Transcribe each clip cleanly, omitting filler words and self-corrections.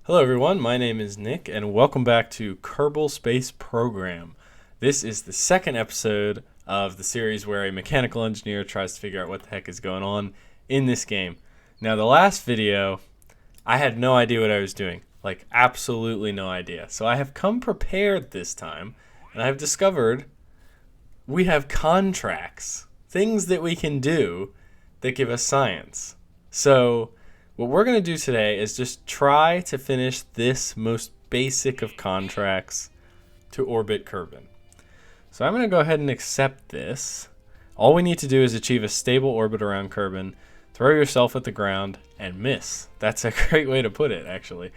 Hello everyone, my name is Nick and welcome back to Kerbal Space Program. This is the second episode of the series where a mechanical engineer tries to figure out what the heck is going on in this game. Now the last video, I had no idea what I was doing, like absolutely no idea. So I have come prepared this time and I have discovered we have contracts, things that we can do that give us science. So what we're going to do today is just try to finish this most basic of contracts to orbit Kerbal. So I'm going to go ahead and accept this. All we need to do is achieve a stable orbit around Kerbal, throw yourself at the ground, and miss. That's a great way to put it, actually.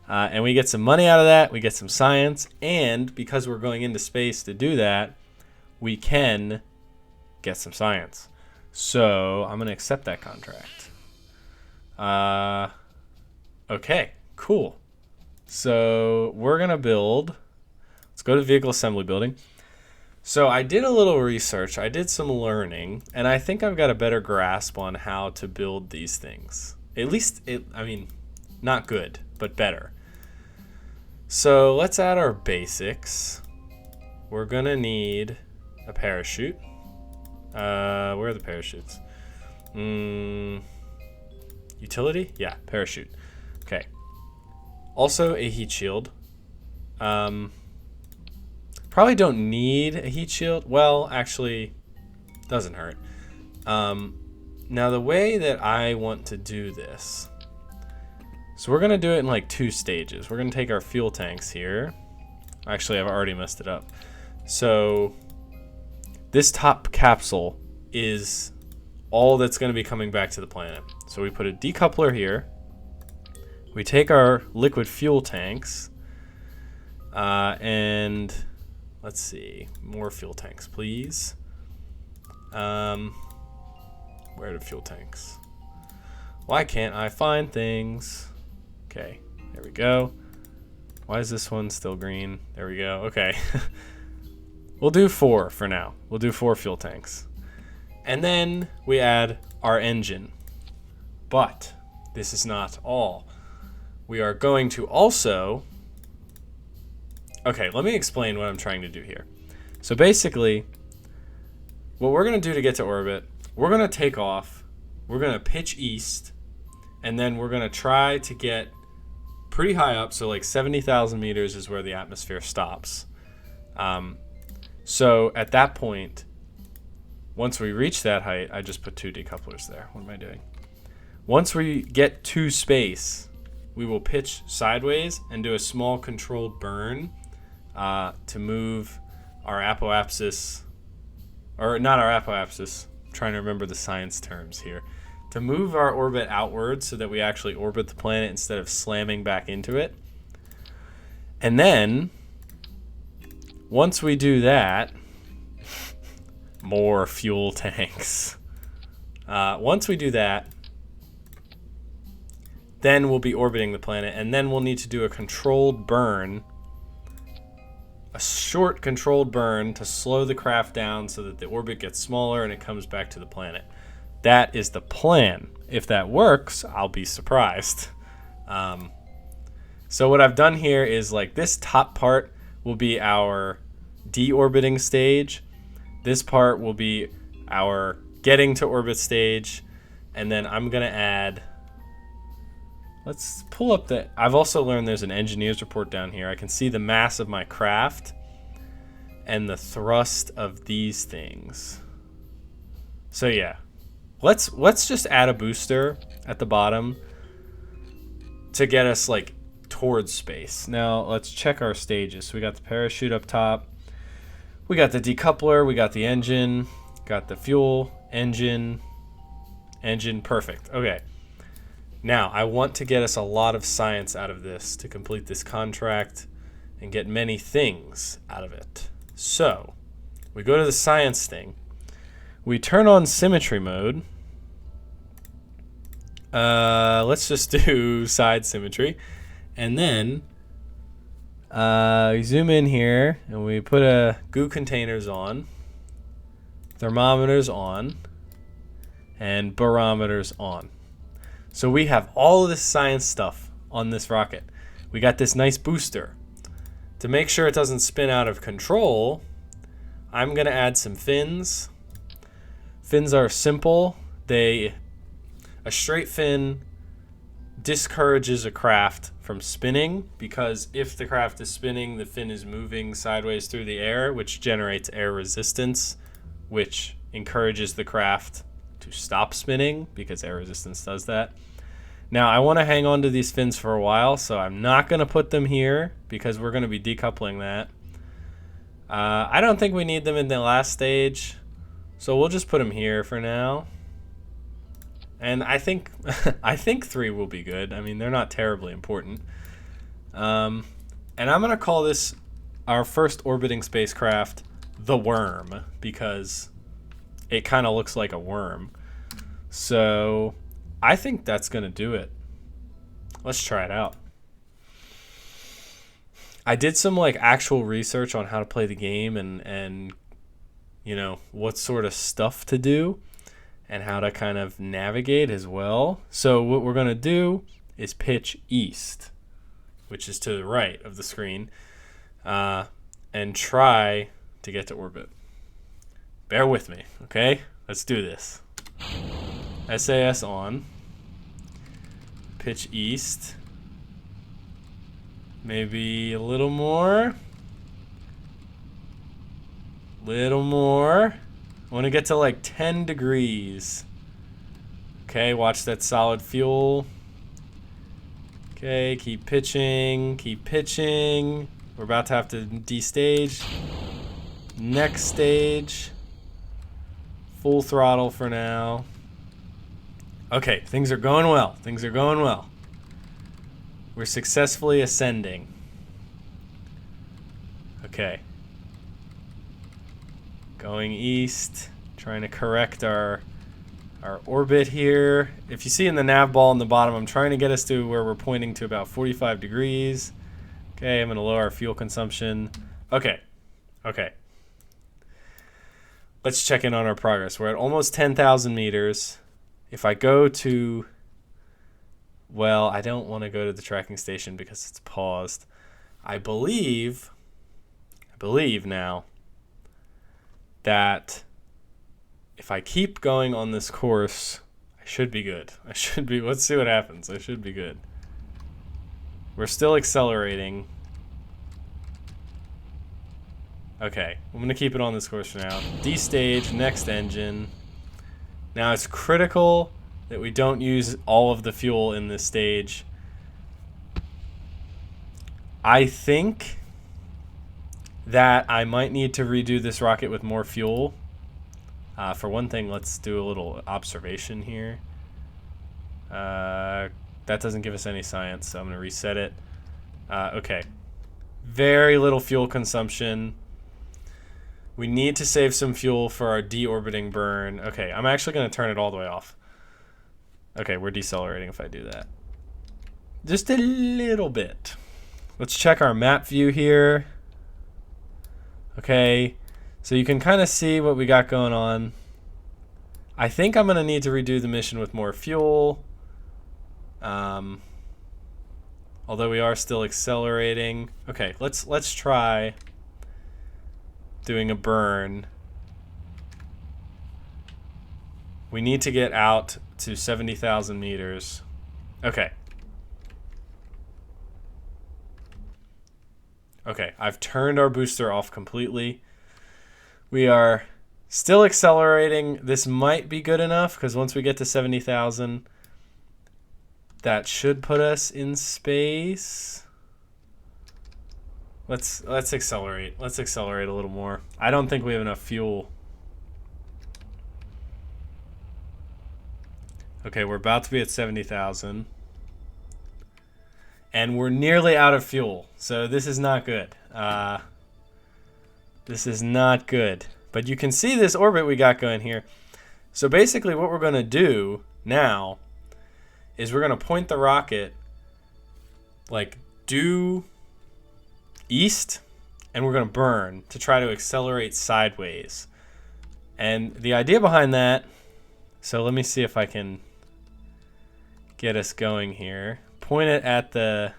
And we get some money out of that, we get some science, and because we're going into space to do that, we can get some science. So I'm going to accept that contract. Okay, cool. So we're going to build. Let's go to vehicle assembly building. So I did a little research. I did some learning, and I think I've got a better grasp on how to build these things. At least, not good, but better. So let's add our basics. We're going to need a parachute. Where are the parachutes? Utility? Yeah, parachute. Okay. Also a heat shield. Probably don't need a heat shield. Well, actually, doesn't hurt. Now the way that I want to do this, so we're gonna do it in like two stages. We're gonna take our fuel tanks here. Actually, I've already messed it up. So this top capsule is all that's going to be coming back to the planet. So we put a decoupler here. We take our liquid fuel tanks, and let's see, more fuel tanks, please. Where are the fuel tanks? Why can't I find things? Okay, there we go. Why is this one still green? There we go. Okay. We'll do 4 for now. We'll do 4 fuel tanks. And then we add our engine. But this is not all. We are going to also... Okay, let me explain what I'm trying to do here. So basically, what we're going to do to get to orbit, we're going to take off, we're going to pitch east, and then we're going to try to get pretty high up, so like 70,000 meters is where the atmosphere stops. So at that point, once we reach that height, I just put 2 decouplers there. What am I doing? Once we get to space, we will pitch sideways and do a small controlled burn to move our apoapsis, or not our apoapsis, I'm trying to remember the science terms here, to move our orbit outward so that we actually orbit the planet instead of slamming back into it. And then, once we do that, more fuel tanks. Once we do that, then we'll be orbiting the planet, and then we'll need to do a controlled burn, a short controlled burn to slow the craft down so that the orbit gets smaller and it comes back to the planet. That is the plan. If that works, I'll be surprised. So what I've done here is like this top part will be our deorbiting stage. This part will be our getting to orbit stage, and then I'm gonna add, let's pull up the, I've also learned there's an engineer's report down here. I can see the mass of my craft and the thrust of these things. So yeah, let's just add a booster at the bottom to get us like towards space. Now let's check our stages. So we got the parachute up top. We got the decoupler, we got the engine, got the fuel, engine, perfect. Okay. Now, I want to get us a lot of science out of this to complete this contract and get many things out of it. So, we go to the science thing. We turn on symmetry mode. Let's just do side symmetry. And then we zoom in here and we put goo containers on, thermometers on, and barometers on. So we have all of this science stuff on this rocket. we got this nice booster. To make sure it doesn't spin out of control, I'm going to add some fins. Fins are simple. A straight fin discourages a craft from spinning, because if the craft is spinning, the fin is moving sideways through the air, which generates air resistance, which encourages the craft to stop spinning because air resistance does that. Now, I want to hang on to these fins for a while, so I'm not going to put them here because we're going to be decoupling that. I don't think we need them in the last stage, so we'll just put them here for now. And I think I think 3 will be good. I mean, they're not terribly important. And I'm going to call this our first orbiting spacecraft the Worm, because it kind of looks like a worm. So I think that's going to do it. Let's try it out. I did some like actual research on how to play the game and you know, what sort of stuff to do and how to kind of navigate as well. So what we're going to do is pitch east, which is to the right of the screen, and try to get to orbit. Bear with me, okay? Let's do this. SAS on. Pitch east. Maybe a little more. Little more. I want to get to like 10 degrees. Okay, watch that solid fuel. Okay, keep pitching, keep pitching. We're about to have to destage. Next stage. Full throttle for now. Okay, things are going well. Things are going well. We're successfully ascending. Okay. Going east, trying to correct our orbit here. If you see in the nav ball in the bottom, I'm trying to get us to where we're pointing to about 45 degrees. Okay, I'm going to lower our fuel consumption. Okay. Okay. Let's check in on our progress. We're at almost 10,000 meters. If I go to... Well, I don't want to go to the tracking station because it's paused. I believe now that if I keep going on this course, I should be good. Let's see what happens. I should be good. We're still accelerating. Okay, I'm going to keep it on this course for now. D-stage, next engine. Now it's critical that we don't use all of the fuel in this stage. I think that I might need to redo this rocket with more fuel. For one thing, let's do a little observation here. That doesn't give us any science, so I'm going to reset it. Okay. Very little fuel consumption. We need to save some fuel for our deorbiting burn. Okay, I'm actually going to turn it all the way off. Okay, we're decelerating if I do that. Just a little bit. Let's check our map view here. Okay, so you can kind of see what we got going on. I think I'm going to need to redo the mission with more fuel. Although we are still accelerating. Okay, let's try doing a burn. We need to get out to 70,000 meters. Okay. Okay, I've turned our booster off completely. We are still accelerating. This might be good enough because once we get to 70,000, that should put us in space. Let's accelerate. Let's accelerate a little more. I don't think we have enough fuel. Okay, we're about to be at 70,000. And we're nearly out of fuel. So this is not good. This is not good. But you can see this orbit we got going here. So basically what we're going to do now is we're going to point the rocket like due east, and we're going to burn to try to accelerate sideways. And the idea behind that, so let me see if I can get us going here. Point it at the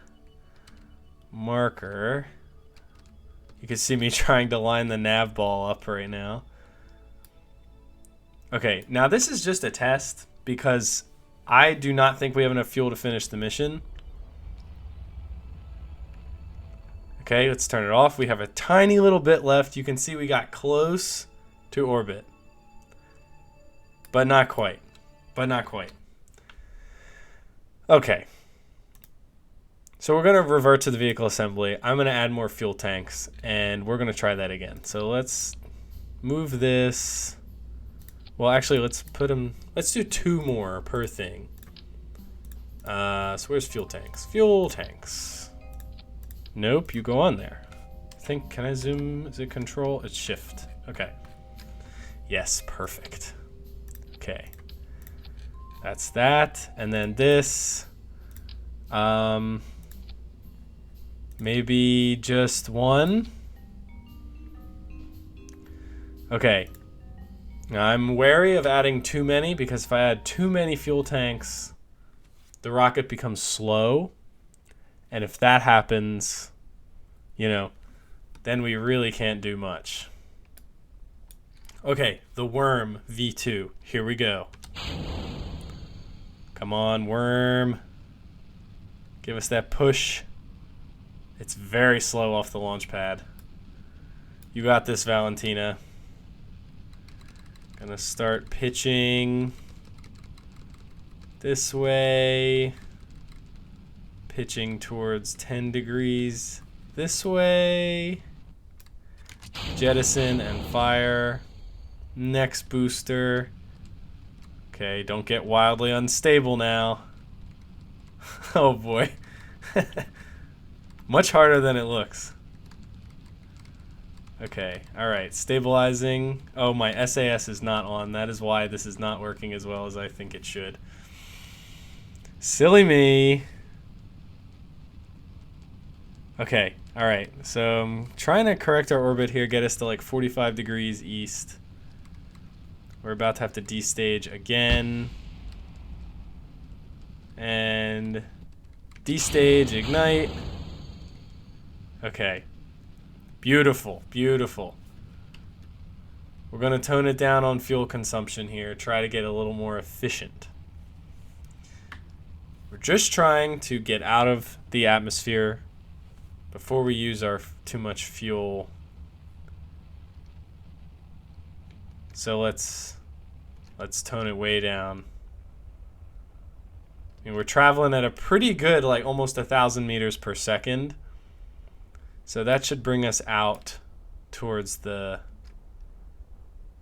marker. You can see me trying to line the nav ball up right now. Okay, now this is just a test because I do not think we have enough fuel to finish the mission. Okay, let's turn it off. We have a tiny little bit left. You can see we got close to orbit. But not quite. But not quite. Okay. So we're going to revert to the vehicle assembly. I'm going to add more fuel tanks, and we're going to try that again. So let's move this. Well, actually, let's do 2 more per thing. So where's fuel tanks? Fuel tanks. Nope, you go on there. I think, can I zoom? Is it control? It's shift. Okay. Yes, perfect. Okay. That's that. And then this. Maybe just 1. Okay. Now I'm wary of adding too many because if I add too many fuel tanks, the rocket becomes slow. And if that happens, then we really can't do much. Okay, the worm V2. Here we go. Come on, worm. Give us that push. It's very slow off the launch pad. You got this, Valentina. Gonna start pitching this way. Pitching towards 10 degrees this way. Jettison and fire. Next booster. Okay, don't get wildly unstable now. Oh boy. Much harder than it looks. Okay, alright, stabilizing. Oh, my SAS is not on. That is why this is not working as well as I think it should. Silly me. Okay, alright, so I'm trying to correct our orbit here, get us to like 45 degrees east. We're about to have to destage again. And destage, ignite. Okay. Beautiful, beautiful. We're going to tone it down on fuel consumption here, try to get a little more efficient. We're just trying to get out of the atmosphere before we use our too much fuel. So let's tone it way down. I mean, we're traveling at a pretty good, like almost 1,000 meters per second. So that should bring us out towards the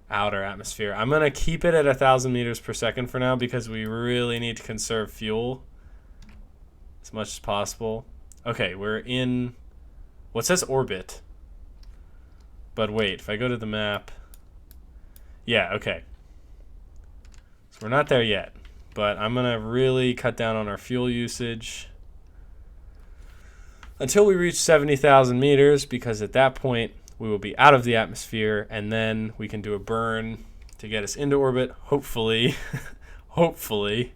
outer atmosphere. I'm going to keep it at 1,000 meters per second for now because we really need to conserve fuel as much as possible. Okay, we're in, well, it says orbit. But wait, if I go to the map, yeah, okay. So we're not there yet, but I'm going to really cut down on our fuel usage until we reach 70,000 meters, because at that point we will be out of the atmosphere, and then we can do a burn to get us into orbit, hopefully. Hopefully.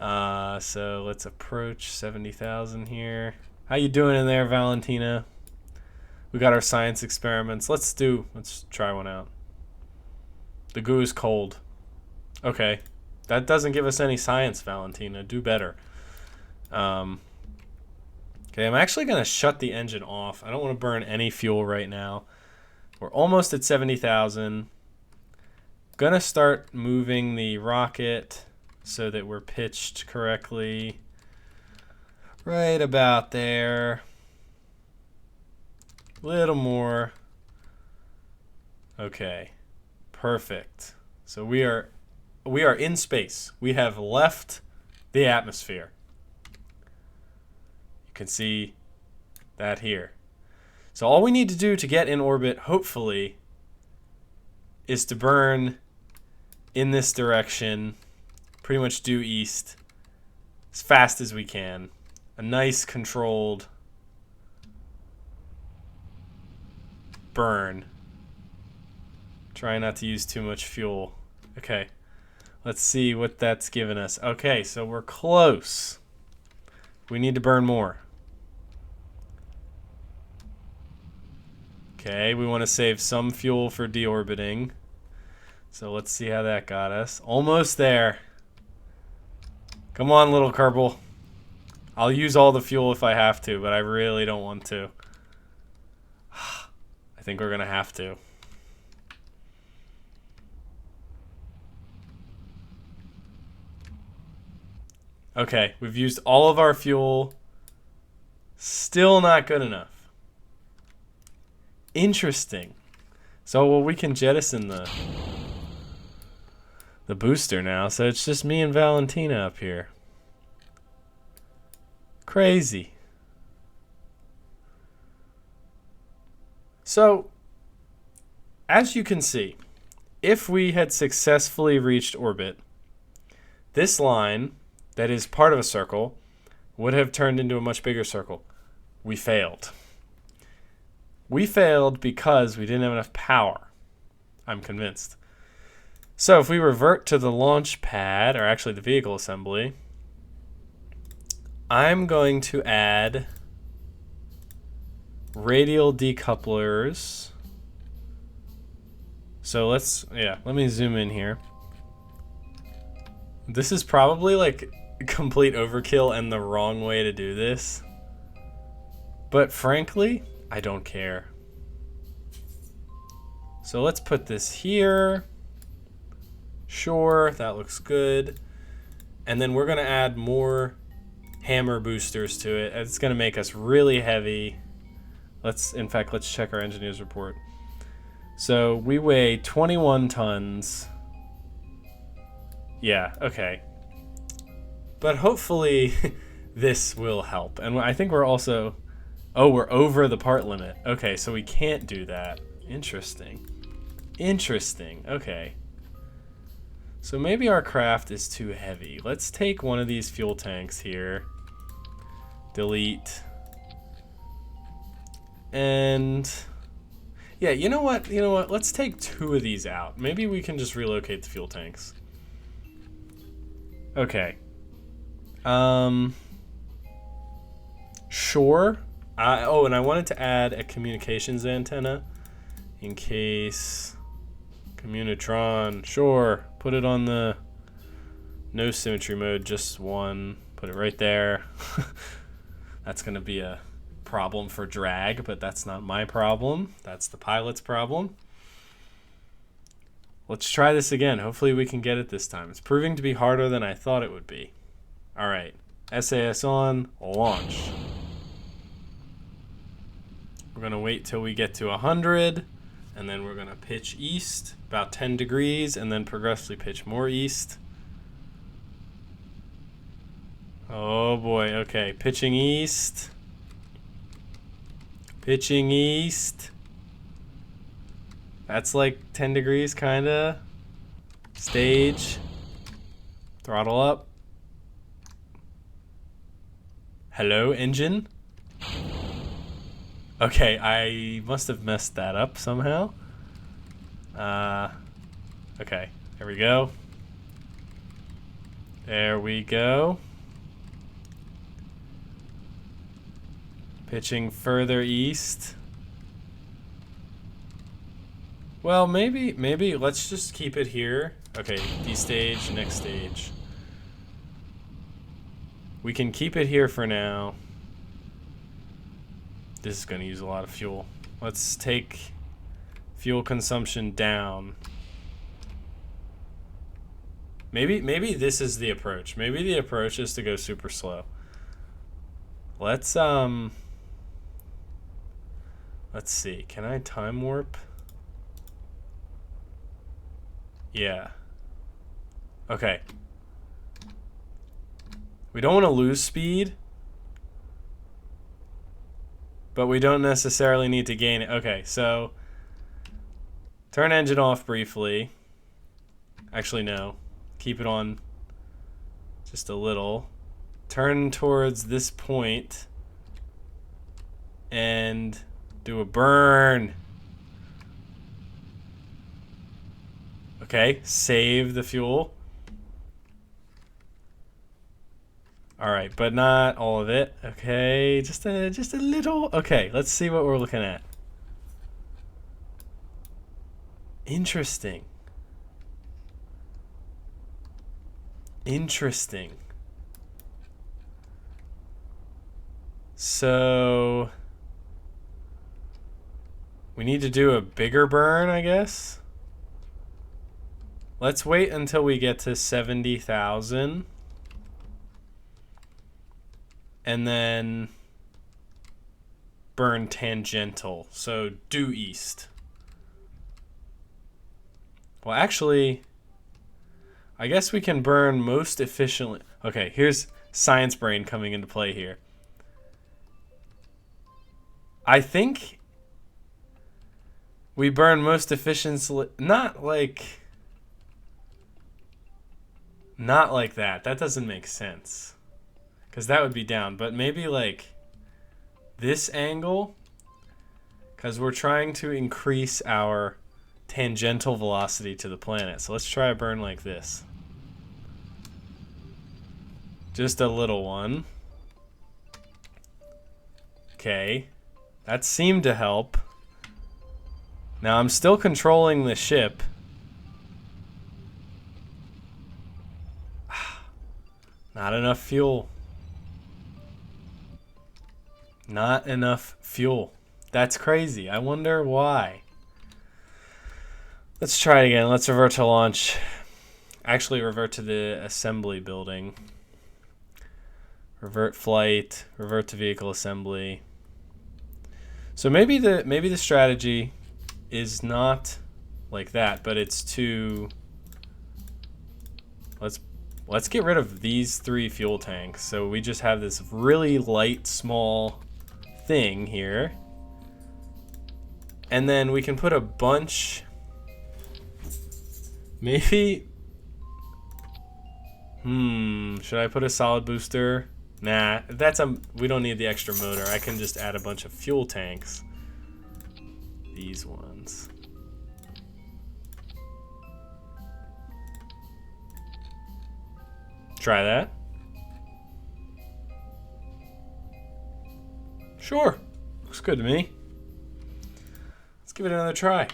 So let's approach 70,000 here. How you doing in there, Valentina? We got our science experiments. Let's try one out. The goo is cold. Okay. That doesn't give us any science, Valentina. Do better. Okay, I'm actually going to shut the engine off. I don't want to burn any fuel right now. We're almost at 70,000. Going to start moving the rocket so that we're pitched correctly. Right about there. Little more. Okay. Perfect. So we are in space. We have left the atmosphere. Can see that here. So all we need to do to get in orbit, hopefully, is to burn in this direction, pretty much due east, as fast as we can. A nice controlled burn. Try not to use too much fuel. Okay, let's see what that's given us. Okay, so we're close. We need to burn more. Okay, we want to save some fuel for deorbiting. So let's see how that got us. Almost there. Come on, little Kerbal. I'll use all the fuel if I have to, but I really don't want to. I think we're going to have to. Okay, we've used all of our fuel. Still not good enough. Interesting. So, well, we can jettison the booster now, so it's just me and Valentina up here. Crazy. So, as you can see, if we had successfully reached orbit, this line that is part of a circle would have turned into a much bigger circle. We failed. We failed because we didn't have enough power. I'm convinced. So if we revert to the launch pad, or actually the vehicle assembly, I'm going to add radial decouplers. So let me zoom in here. This is probably like complete overkill and the wrong way to do this. But frankly, I don't care. So let's put this here. Sure, that looks good. And then we're going to add more hammer boosters to it. It's going to make us really heavy. Let's check our engineer's report. So we weigh 21 tons. Yeah, okay. But hopefully this will help. And I think we're also... Oh, we're over the part limit. Okay, so we can't do that. Interesting. Interesting. Okay. So maybe our craft is too heavy. Let's take one of these fuel tanks here. Delete. And... yeah, you know what? You know what? Let's take 2 of these out. Maybe we can just relocate the fuel tanks. Okay. Sure. Oh, and I wanted to add a communications antenna in case Communitron. Sure. Put it on the no symmetry mode, just one. Put it right there. That's going to be a problem for drag, but that's not my problem. That's the pilot's problem. Let's try this again. Hopefully we can get it this time. It's proving to be harder than I thought it would be. All right. SAS on. Launch. We're going to wait till we get to 100, and then we're going to pitch east about 10 degrees, and then progressively pitch more east. Oh boy, okay. Pitching east. Pitching east. That's like 10 degrees, kinda. Stage. Throttle up. Hello, engine. Okay, I must have messed that up somehow. Okay, there we go. There we go. Pitching further east. Well, maybe let's just keep it here. Okay, D-stage, next stage. We can keep it here for now. This is going to use a lot of fuel. Let's take fuel consumption down. Maybe this is the approach. Maybe the approach is to go super slow. Let's see. Can I time warp? Yeah. Okay. We don't want to lose speed, but we don't necessarily need to gain it. Okay, so turn engine off briefly. Actually, no. Keep it on just a little. Turn towards this point and do a burn. Okay, save the fuel. All right, but not all of it. Okay, just a little. Okay, let's see what we're looking at. Interesting. Interesting. So we need to do a bigger burn, I guess. Let's wait until we get to 70,000. And then burn tangential. So due east. Well, actually, I guess we can burn most efficiently. Okay, here's science brain coming into play here. I think we burn most efficiently, not like that. That doesn't make sense. Because that would be down. But maybe like this angle. Because we're trying to increase our tangential velocity to the planet. So let's try a burn like this. Just a little one. Okay. That seemed to help. Now I'm still controlling the ship. Not enough fuel. Not enough fuel. That's crazy. I wonder why. Let's try it again. Let's revert to launch. Actually, revert to the assembly building. Revert flight. Revert to vehicle assembly. So maybe the strategy is not like that, but it's to let's get rid of these 3 fuel tanks. So we just have this really light, small thing here. And then we can put a bunch. Maybe. Should I put a solid booster? Nah, we don't need the extra motor. I can just add a bunch of fuel tanks. These ones. Try that. Sure. Looks good to me. Let's give it another try.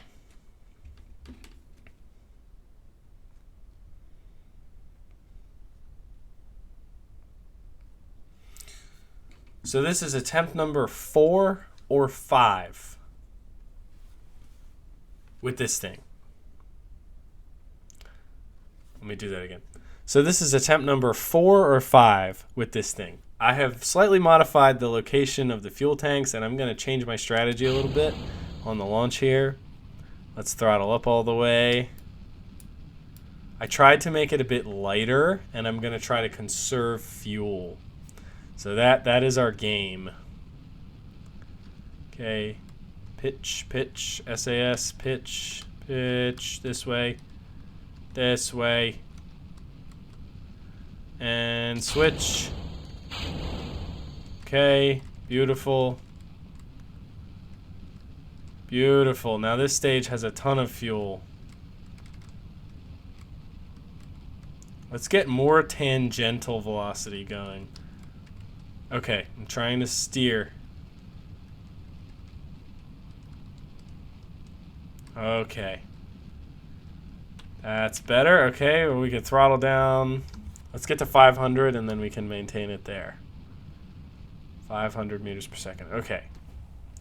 So this is attempt number 4 or 5 with this thing. Let me do that again. So this is attempt number 4 or 5 with this thing. I have slightly modified the location of the fuel tanks, and I'm going to change my strategy a little bit on the launch here. Let's throttle up all the way. I tried to make it a bit lighter, and I'm going to try to conserve fuel. So that is our game. Okay. Pitch, pitch, SAS, pitch, pitch, this way, and switch. Okay, beautiful. Beautiful. Now this stage has a ton of fuel. Let's get more tangential velocity going. Okay, I'm trying to steer. Okay. That's better. Okay, well, we can throttle down. Let's get to 500 and then we can maintain it there. 500 meters per second. Okay.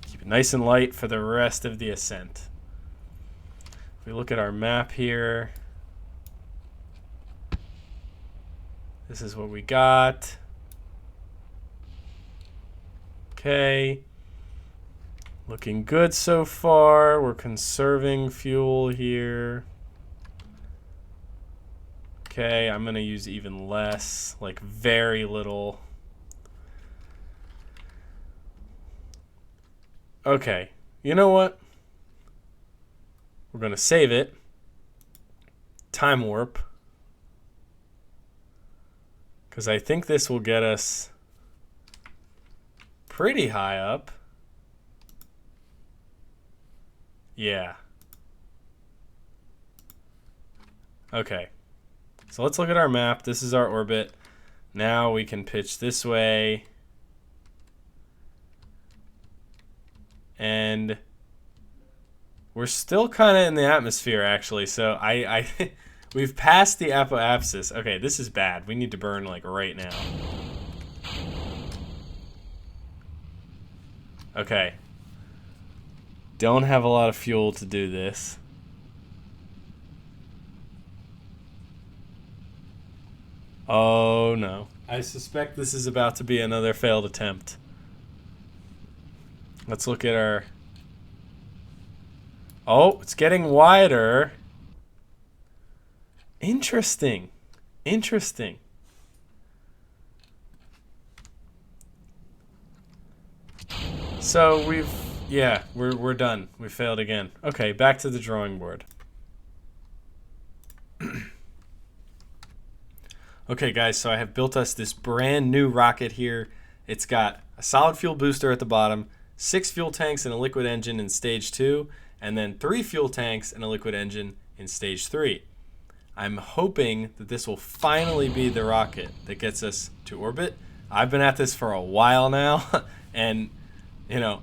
Keep it nice and light for the rest of the ascent. If we look at our map here, this is what we got. Okay. Looking good so far. We're conserving fuel here. Okay, I'm going to use even less, like very little. Okay, you know what? We're going to save it. Time warp. Because I think this will get us pretty high up. Yeah. Okay. So let's look at our map. This is our orbit. Now we can pitch this way. And We're still kind of in the atmosphere, actually. So we've passed the apoapsis. Okay, this is bad. We need to burn, like, right now. Okay. Don't have a lot of fuel to do this. Oh, no. I suspect this is about to be another failed attempt. Let's look at our... Oh, it's getting wider. Interesting. Interesting. So we're done. We failed again. Okay, back to the drawing board. Okay, guys, so I have built us this brand new rocket here. It's got a solid fuel booster at the bottom, 6 fuel tanks and a liquid engine in stage 2, and then 3 fuel tanks and a liquid engine in stage 3. I'm hoping that this will finally be the rocket that gets us to orbit. I've been at this for a while now, and, you know,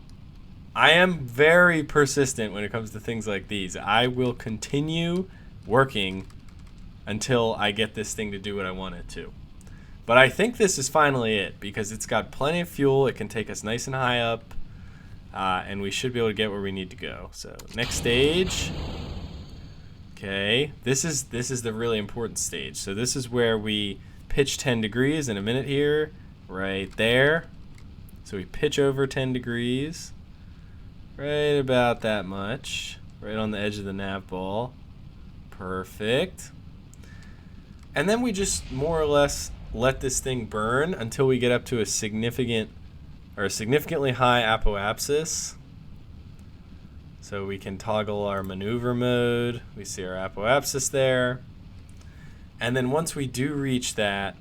I am very persistent when it comes to things like these. I will continue working until I get this thing to do what I want it to. But I think this is finally it, because it's got plenty of fuel. It can take us nice and high up, and we should be able to get where we need to go. So next stage. Okay, this is the really important stage. So this is where we pitch 10 degrees in a minute here, right there. So we pitch over 10 degrees, right about that much, right on the edge of the nav ball. Perfect. And then we just more or less let this thing burn until we get up to a significantly high apoapsis. So we can toggle our maneuver mode. We see our apoapsis there. And then once we do reach that,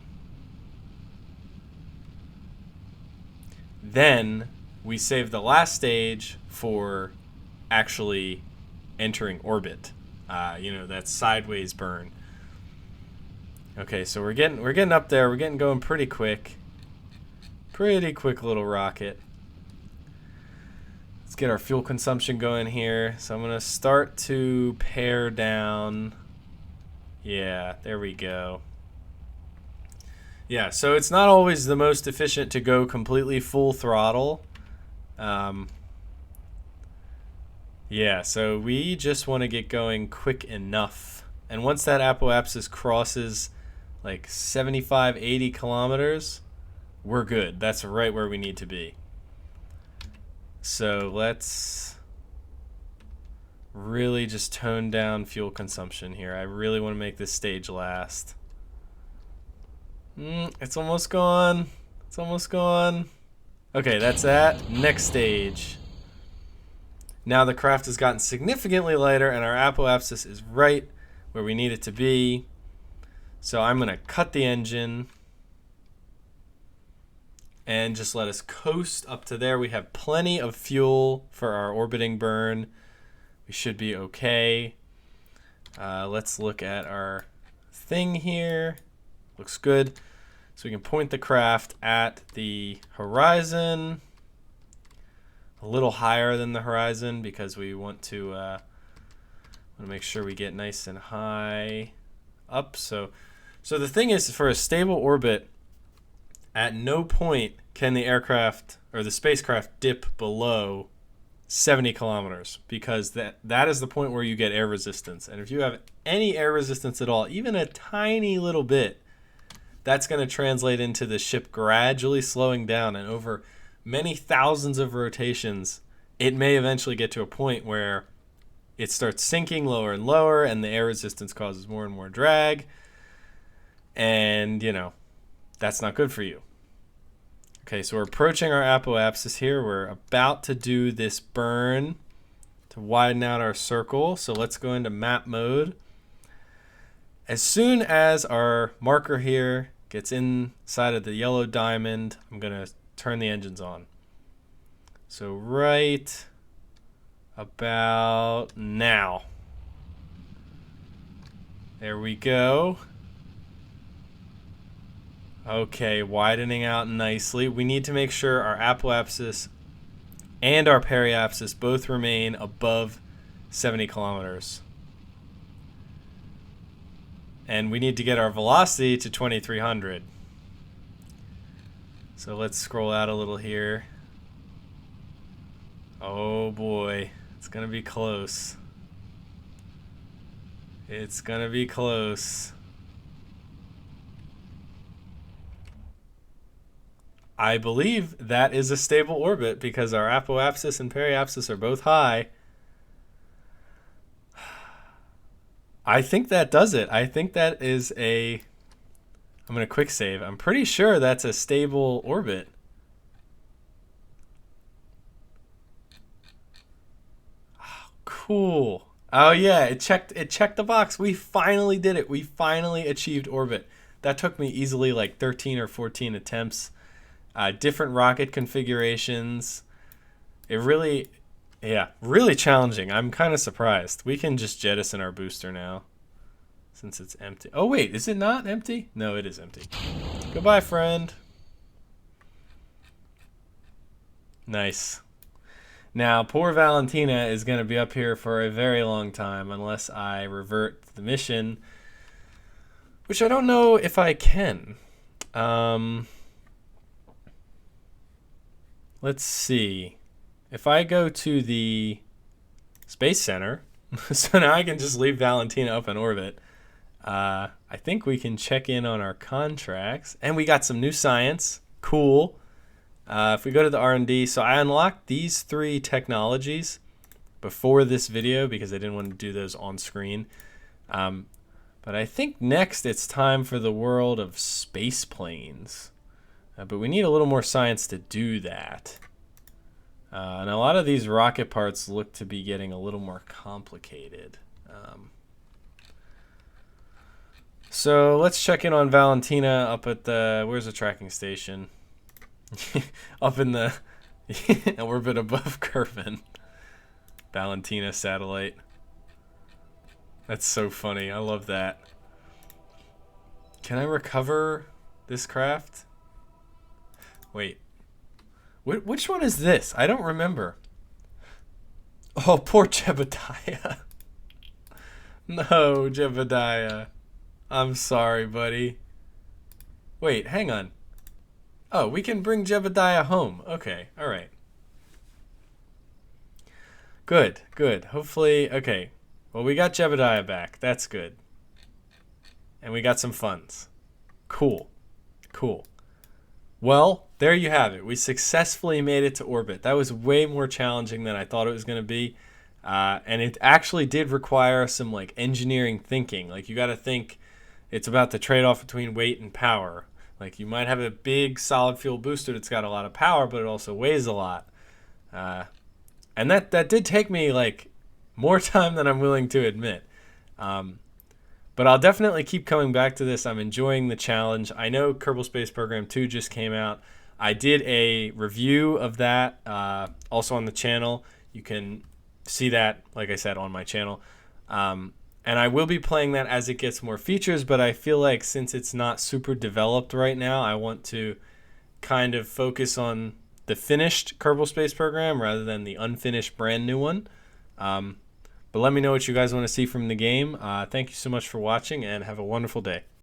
then we save the last stage for actually entering orbit. That sideways burn. Okay, so we're getting up there. We're getting going pretty quick. Pretty quick little rocket. Let's get our fuel consumption going here. So I'm going to start to pare down. Yeah, there we go. Yeah, so it's not always the most efficient to go completely full throttle. Yeah, so we just want to get going quick enough. And once that apoapsis crosses like 75, 80 kilometers, we're good. That's right where we need to be. So let's really just tone down fuel consumption here. I really want to make this stage last. It's almost gone. It's almost gone. Okay, that's that. Next stage. Now the craft has gotten significantly lighter and our apoapsis is right where we need it to be. So I'm going to cut the engine and just let us coast up to there. We have plenty of fuel for our orbiting burn. We should be okay. Let's look at our thing here. Looks good. So we can point the craft at the horizon, a little higher than the horizon because we want to make sure we get nice and high up. So the thing is, for a stable orbit, at no point can the aircraft or the spacecraft dip below 70 kilometers, because that is the point where you get air resistance. And if you have any air resistance at all, even a tiny little bit, that's going to translate into the ship gradually slowing down, and over many thousands of rotations, it may eventually get to a point where it starts sinking lower and lower, and the air resistance causes more and more drag. And, that's not good for you. Okay, so we're approaching our apoapsis here. We're about to do this burn to widen out our circle. So let's go into map mode. As soon as our marker here gets inside of the yellow diamond, I'm going to turn the engines on. So right about now. There we go. Okay, widening out nicely. We need to make sure our apoapsis and our periapsis both remain above 70 kilometers. And we need to get our velocity to 2300. So let's scroll out a little here. Oh boy, it's gonna be close. It's gonna be close. I believe that is a stable orbit because our apoapsis and periapsis are both high. I think that does it. I think that is a... I'm going to quick save. I'm pretty sure that's a stable orbit. Oh, cool. Oh yeah, it checked the box. We finally did it. We finally achieved orbit. That took me easily like 13 or 14 attempts. Different rocket configurations. It really, yeah, really challenging. I'm kind of surprised. We can just jettison our booster now since it's empty. Oh wait, is it not empty? No, it is empty. Goodbye, friend. Nice. Now, poor Valentina is going to be up here for a very long time unless I revert the mission, which I don't know if I can. Let's see. If I go to the Space Center, so now I can just leave Valentina up in orbit. I think we can check in on our contracts. And we got some new science. Cool. If we go to the R&D, so I unlocked these 3 technologies before this video because I didn't want to do those on screen. But I think next it's time for the world of space planes. But we need a little more science to do that. And a lot of these rocket parts look to be getting a little more complicated. So let's check in on Valentina up at the... Where's the tracking station? Up in the orbit above Kerbal. Valentina satellite. That's so funny. I love that. Can I recover this craft? Wait. Which one is this? I don't remember. Oh, poor Jebediah. No, Jebediah. I'm sorry, buddy. Wait, hang on. Oh, we can bring Jebediah home. Okay, all right. Good, good. Hopefully, okay. Well, we got Jebediah back. That's good. And we got some funds. Cool. Cool. Well, there you have it. We successfully made it to orbit. That was way more challenging than I thought it was going to be. And it actually did require some like engineering thinking. Like you got to think it's about the trade-off between weight and power. Like you might have a big solid fuel booster that's got a lot of power, but it also weighs a lot. And that did take me like more time than I'm willing to admit. But I'll definitely keep coming back to this. I'm enjoying the challenge. I know Kerbal Space Program 2 just came out. I did a review of that also on the channel. You can see that, like I said, on my channel. And I will be playing that as it gets more features, but I feel like since it's not super developed right now, I want to kind of focus on the finished Kerbal Space Program rather than the unfinished brand new one. But let me know what you guys want to see from the game. Thank you so much for watching and have a wonderful day.